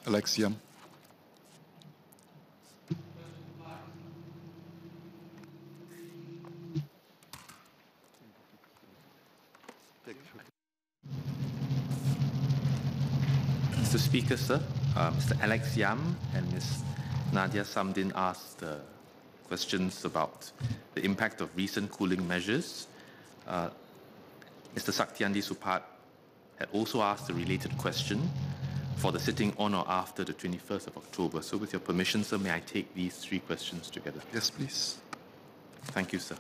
Alex Yam. Mr. Speaker, sir, Mr. Alex Yam and Ms. Nadia Samdin asked questions about the impact of recent cooling measures. Mr. Saktiandi Supat had also asked a related question for the sitting on or after the 21st of October. So with your permission, sir, may I take these three questions together? Yes, please. Thank you, sir.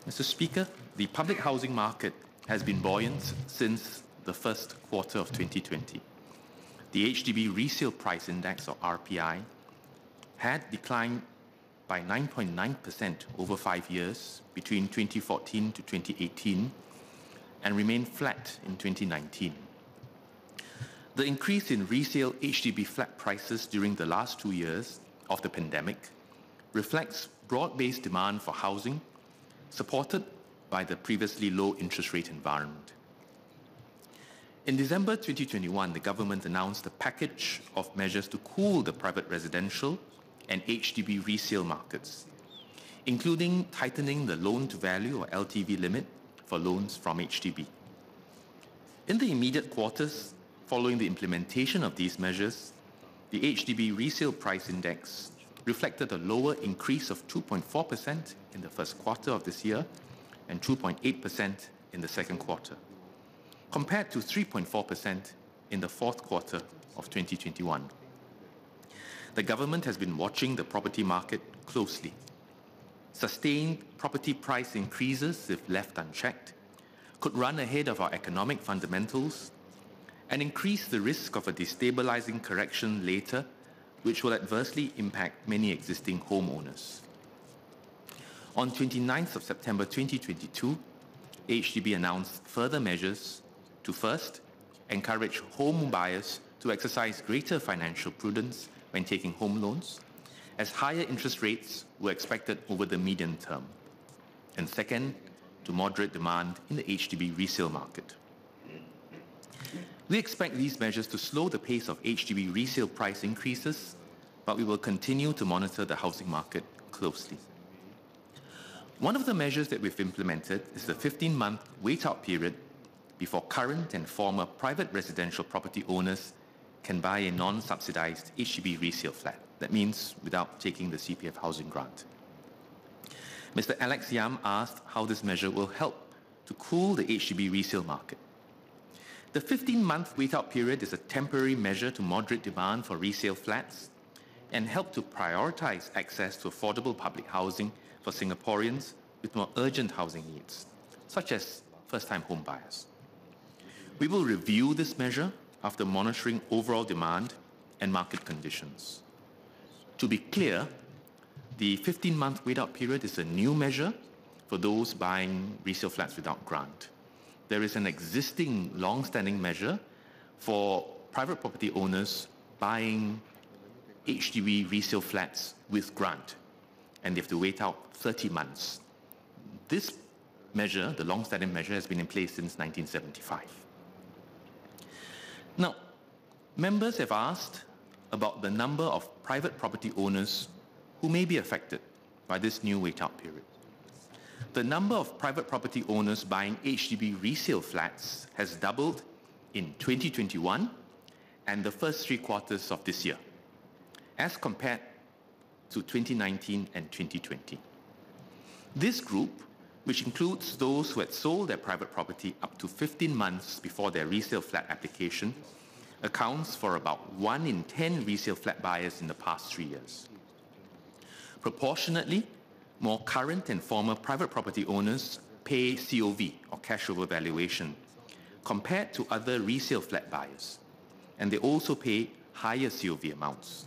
Mr. Speaker, the public housing market has been buoyant since the first quarter of 2020. The HDB Resale Price Index, or RPI, had declined by 9.9% over 5 years between 2014 to 2018 and remained flat in 2019. The increase in resale HDB flat prices during the last 2 years of the pandemic reflects broad-based demand for housing, supported by the previously low interest rate environment. In December 2021, the government announced a package of measures to cool the private residential and HDB resale markets, including tightening the loan-to-value or LTV limit for loans from HDB. In the immediate quarters following the implementation of these measures, the HDB Resale Price Index reflected a lower increase of 2.4% in the first quarter of this year and 2.8% in the second quarter, compared to 3.4% in the fourth quarter of 2021. The government has been watching the property market closely. Sustained property price increases, if left unchecked, could run ahead of our economic fundamentals and increase the risk of a destabilizing correction later, which will adversely impact many existing homeowners. On 29th of September 2022, HDB announced further measures to first, encourage home buyers to exercise greater financial prudence when taking home loans, as higher interest rates were expected over the medium term. And second, to moderate demand in the HDB resale market. We expect these measures to slow the pace of HDB resale price increases, but we will continue to monitor the housing market closely. One of the measures that we've implemented is the 15-month wait-out period before current and former private residential property owners can buy a non-subsidized HDB resale flat. That means without taking the CPF housing grant. Mr. Alex Yam asked how this measure will help to cool the HDB resale market. The 15-month wait-out period is a temporary measure to moderate demand for resale flats and help to prioritize access to affordable public housing for Singaporeans with more urgent housing needs, such as first-time home buyers. We will review this measure after monitoring overall demand and market conditions. To be clear, the 15-month wait-out period is a new measure for those buying resale flats without grant. There is an existing long-standing measure for private property owners buying HDB resale flats with grant, and they have to wait out 30 months. This measure, the long-standing measure, has been in place since 1975. Now, members have asked about the number of private property owners who may be affected by this new wait-out period. The number of private property owners buying HDB resale flats has doubled in 2021 and the first 3 quarters of this year, as compared to 2019 and 2020. This group, which includes those who had sold their private property up to 15 months before their resale flat application, accounts for about 1 in 10 resale flat buyers in the past 3 years. Proportionately, more current and former private property owners pay COV, or cash over valuation, compared to other resale flat buyers, and they also pay higher COV amounts.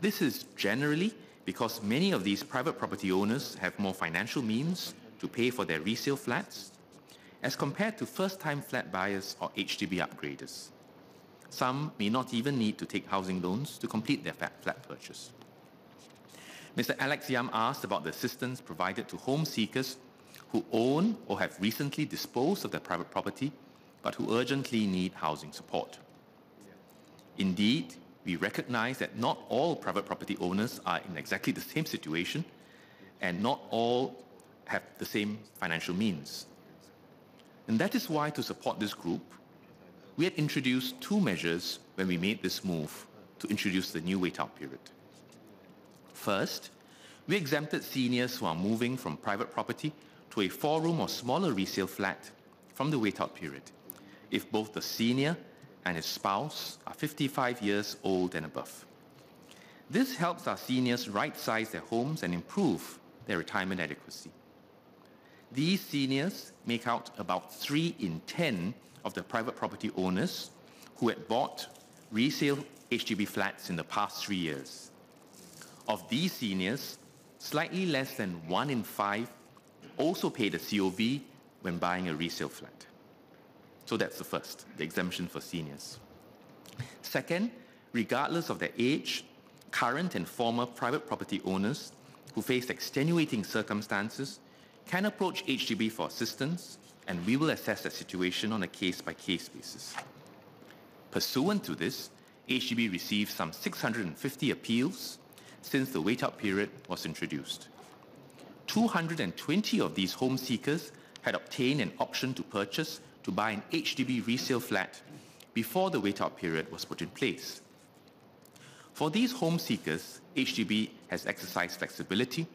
This is generally because many of these private property owners have more financial means to pay for their resale flats as compared to first-time flat buyers or HDB upgraders. Some may not even need to take housing loans to complete their flat purchase. Mr. Alex Yam asked about the assistance provided to home seekers who own or have recently disposed of their private property but who urgently need housing support. Indeed, we recognize that not all private property owners are in exactly the same situation, and not all have the same financial means. And that is why, to support this group, we had introduced two measures when we made this move to introduce the new wait-out period. First, we exempted seniors who are moving from private property to a 4-room or smaller resale flat from the wait-out period if both the senior and his spouse are 55 years old and above. This helps our seniors right-size their homes and improve their retirement adequacy. These seniors make out about 3 in 10 of the private property owners who had bought resale HDB flats in the past 3 years. Of these seniors, slightly less than 1 in 5 also paid a COV when buying a resale flat. So that's the first, the exemption for seniors. Second, regardless of their age, current and former private property owners who face extenuating circumstances can approach HDB for assistance, and we will assess the situation on a case-by-case basis. Pursuant to this, HDB received some 650 appeals since the wait-out period was introduced. 220 of these home seekers had obtained an option to purchase to buy an HDB resale flat before the wait-out period was put in place. For these home seekers, HDB has exercised flexibility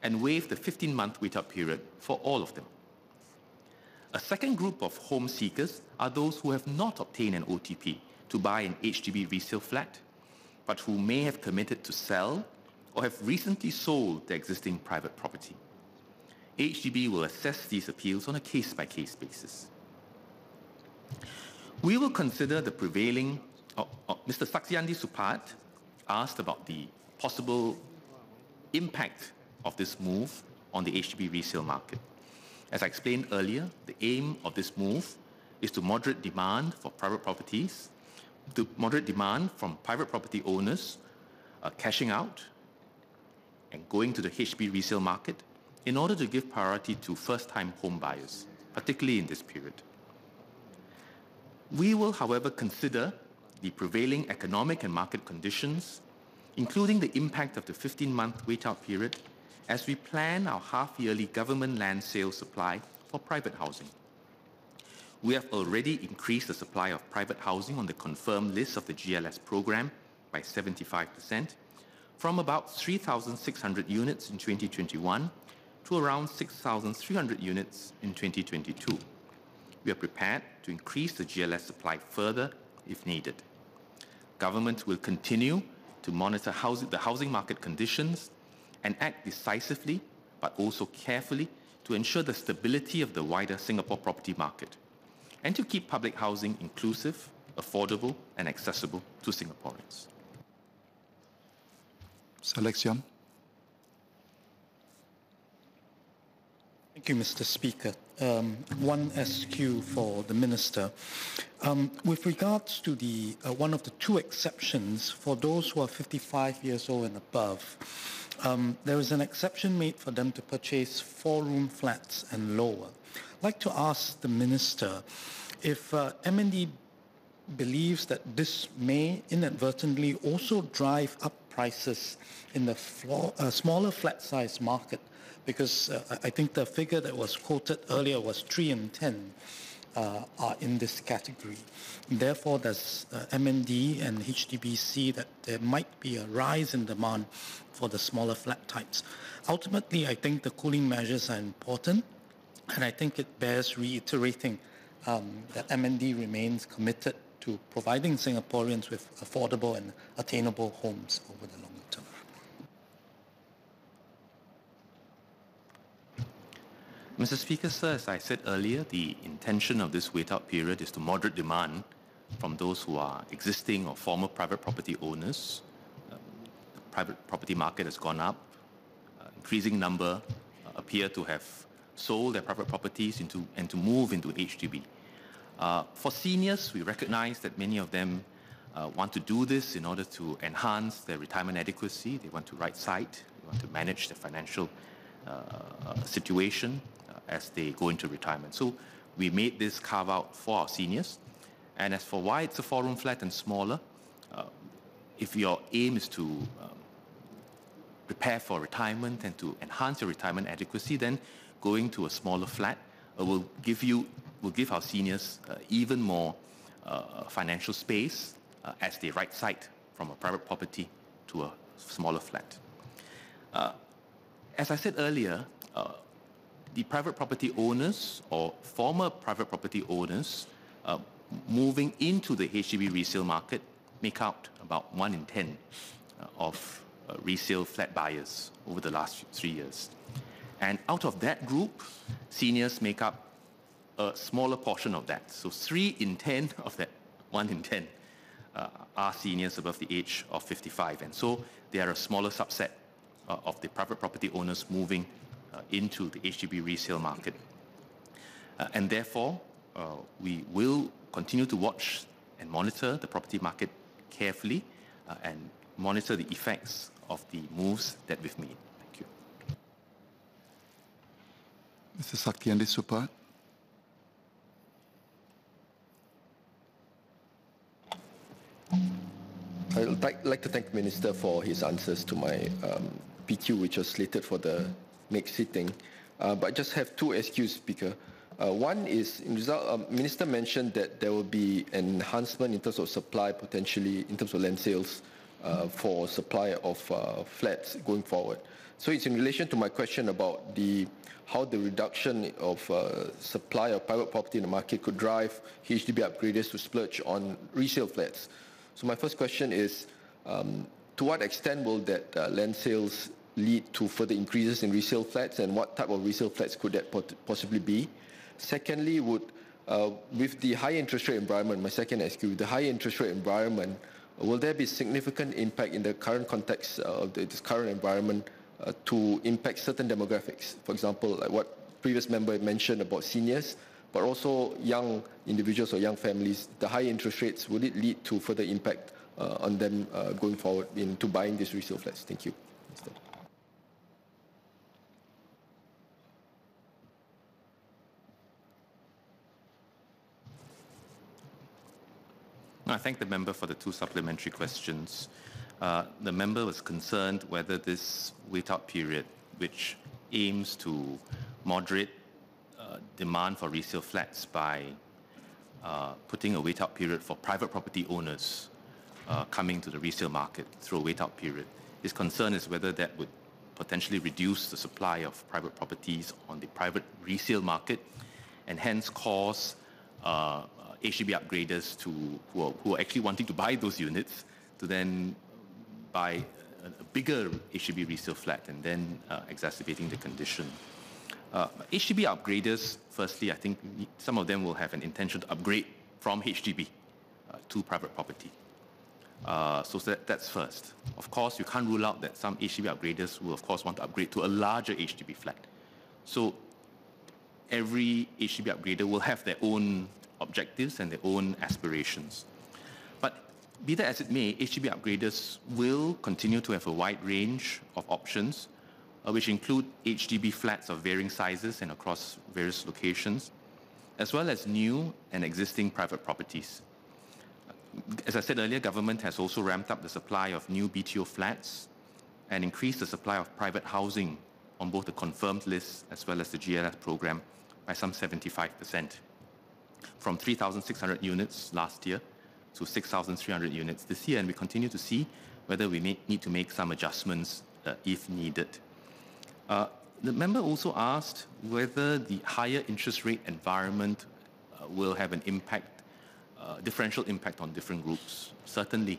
and waived the 15-month wait-out period for all of them. A second group of home seekers are those who have not obtained an OTP to buy an HDB resale flat, but who may have committed to sell or have recently sold their existing private property. HDB will assess these appeals on a case-by-case basis. We will consider the prevailing... Mr. Saksiyandi Supat asked about the possible impact of this move on the HDB resale market. As I explained earlier, the aim of this move is to moderate demand for private properties, to moderate demand from private property owners cashing out and going to the HDB resale market in order to give priority to first-time home buyers, particularly in this period. We will, however, consider the prevailing economic and market conditions, including the impact of the 15-month wait-out period, as we plan our half-yearly government land sale supply for private housing. We have already increased the supply of private housing on the confirmed list of the GLS program by 75%, from about 3,600 units in 2021 to around 6,300 units in 2022. We are prepared to increase the GLS supply further if needed. Government will continue to monitor the housing market conditions and act decisively, but also carefully, to ensure the stability of the wider Singapore property market, and to keep public housing inclusive, affordable, and accessible to Singaporeans. Selection. Thank you, Mr. Speaker. One SQ for the Minister. With regards to the one of the two exceptions for those who are 55 years old and above, there is an exception made for them to purchase 4-room flats and lower. I'd like to ask the Minister if MND believes that this may inadvertently also drive up prices in the smaller flat size market, because I think the figure that was quoted earlier was 3 in 10 are in this category. Therefore, does MND and HDB see that there might be a rise in demand for the smaller flat types? Ultimately, I think the cooling measures are important, and I think it bears reiterating that MND remains committed to providing Singaporeans with affordable and attainable homes over the longer term. Mr. Speaker, sir, as I said earlier, the intention of this wait-out period is to moderate demand from those who are existing or former private property owners. The private property market has gone up. Increasing number appear to have sold their private properties and to move into HDB. For seniors, we recognize that many of them want to do this in order to enhance their retirement adequacy. They want to right-side, they want to manage their financial situation as they go into retirement. So we made this carve-out for our seniors. And as for why it's a 4-room flat and smaller, if your aim is to prepare for retirement and to enhance your retirement adequacy, then going to a smaller flat will give our seniors even more financial space as they right side from a private property to a smaller flat. As I said earlier, the private property owners or former private property owners moving into the HDB resale market make out about 1 in 10 of resale flat buyers over the last 3 years. And out of that group, seniors make up a smaller portion of that. So 3 in 10 of that 1 in 10 are seniors above the age of 55. And so they are a smaller subset of the private property owners moving into the HDB resale market. And therefore, we will continue to watch and monitor the property market carefully and monitor the effects of the moves that we've made. Thank you. Mr. Saktiandi Supat. I'd like to thank the Minister for his answers to my PQ, which was slated for the next sitting. But I just have 2 SQs, Speaker. One is, in result, Minister mentioned that there will be an enhancement in terms of supply, potentially in terms of land sales for supply of flats going forward. So it's in relation to my question about how the reduction of supply of private property in the market could drive HDB upgraders to splurge on resale flats. So my first question is, to what extent will that land sales lead to further increases in resale flats, and what type of resale flats could that possibly be? Secondly, with the high interest rate environment, my second SQ, with the high interest rate environment, will there be significant impact in the current context of this current environment to impact certain demographics? For example, like what previous member mentioned about seniors, but also young individuals or young families. The high interest rates, would it lead to further impact on them going forward into buying these resale flats? Thank you. I thank the member for the 2 supplementary questions. The member was concerned whether this wait-out period, which aims to moderate demand for resale flats by putting a wait-out period for private property owners coming to the resale market through a wait-out period. His concern is whether that would potentially reduce the supply of private properties on the private resale market and hence cause HDB upgraders who are actually wanting to buy those units to then buy a bigger HDB resale flat and then exacerbating the condition. HDB upgraders, firstly, I think some of them will have an intention to upgrade from HDB to private property. So that's first. Of course, you can't rule out that some HDB upgraders will, of course, want to upgrade to a larger HDB flat. So every HDB upgrader will have their own objectives and their own aspirations. But be that as it may, HDB upgraders will continue to have a wide range of options, which include HDB flats of varying sizes and across various locations, as well as new and existing private properties. As I said earlier, government has also ramped up the supply of new BTO flats and increased the supply of private housing on both the confirmed list as well as the GLS program by some 75%, from 3,600 units last year to 6,300 units this year, and we continue to see whether we may need to make some adjustments if needed. The member also asked whether the higher interest rate environment will have an impact, differential impact on different groups. Certainly,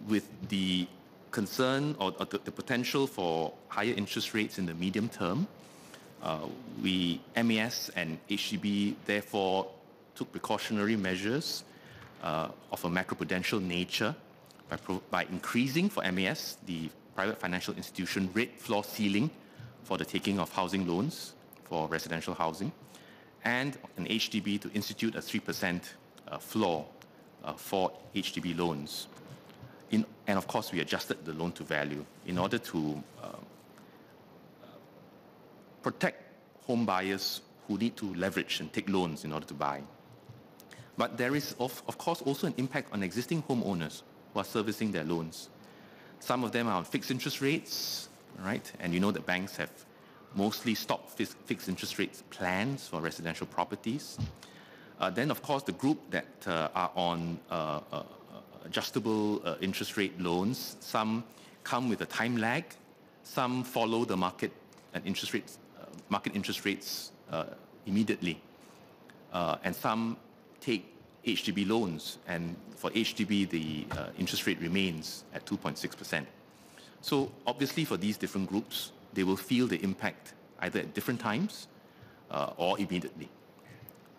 with the concern or the potential for higher interest rates in the medium term, MAS and HDB therefore took precautionary measures of a macroprudential nature by increasing for MAS the private financial institution rate floor ceiling for the taking of housing loans for residential housing, and an HDB to institute a 3% floor for HDB loans. And of course, we adjusted the loan to value in order to protect home buyers who need to leverage and take loans in order to buy. But there is, of course, also an impact on existing homeowners who are servicing their loans. Some of them are on fixed interest rates, right? And you know that banks have mostly stopped fixed interest rates plans for residential properties. Then, of course, the group that are on adjustable interest rate loans, some come with a time lag, some follow the market and market interest rates immediately, and some take HDB loans, and for HDB the interest rate remains at 2.6%. So obviously for these different groups, they will feel the impact either at different times or immediately.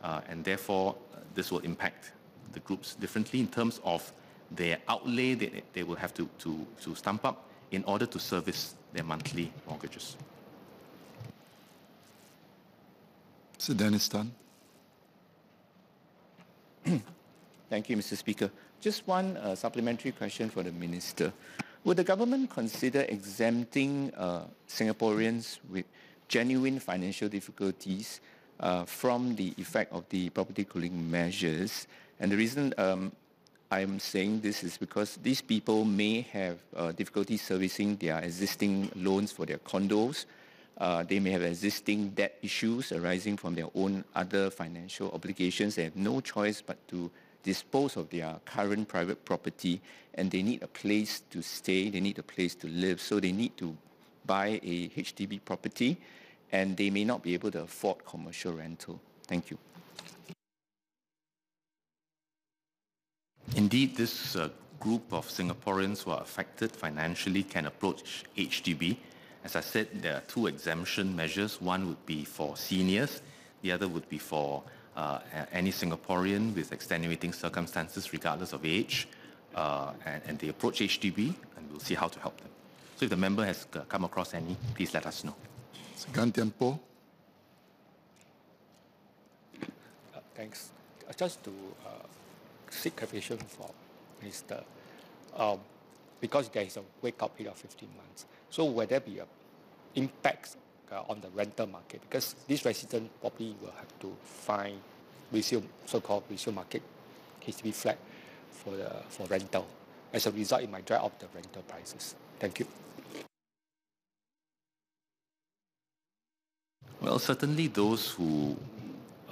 And therefore, this will impact the groups differently in terms of their outlay that they will have to stump up in order to service their monthly mortgages. Mr. Dennis Tan. Thank you, Mr. Speaker. Just one supplementary question for the Minister. Would the government consider exempting Singaporeans with genuine financial difficulties from the effect of the property cooling measures? And the reason I'm saying this is because these people may have difficulty servicing their existing loans for their condos. They may have existing debt issues arising from their own other financial obligations. They have no choice but to dispose of their current private property, and they need a place to stay, they need a place to live, so they need to buy a HDB property, and they may not be able to afford commercial rental. Thank you. Indeed, this group of Singaporeans who are affected financially can approach HDB. As I said, there are two exemption measures. One would be for seniors, the other would be for any Singaporean with extenuating circumstances regardless of age, and they approach HDB, and we'll see how to help them. So if the member has come across any, please let us know. Gan Tian Po. Thanks. Just to seek clarification for Minister, because there is a wake-up period of 15 months, so will there be an impact on the rental market? Because this resident probably will have to find so-called resale market HDB flat for rental. As a result, it might drive up the rental prices. Thank you. Well, certainly those who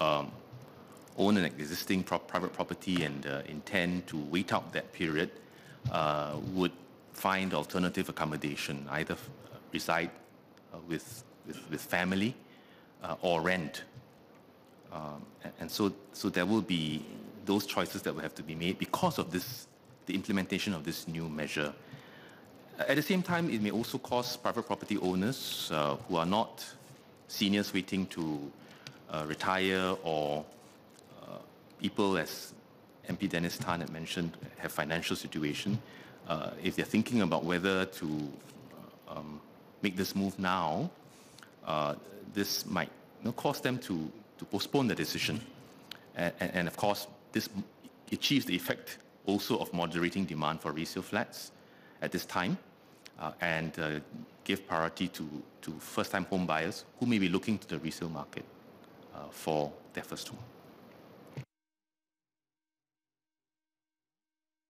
own an existing private property and intend to wait out that period would find alternative accommodation, either reside with family or rent. And so there will be those choices that will have to be made because of the implementation of this new measure. At the same time, it may also cost private property owners who are not seniors waiting to retire, or people, as MP Dennis Tan had mentioned, have financial situation. If they're thinking about whether to make this move now, this might cause them to postpone the decision. And of course, this achieves the effect also of moderating demand for resale flats at this time, and give priority to first-time home buyers who may be looking to the resale market for their first home.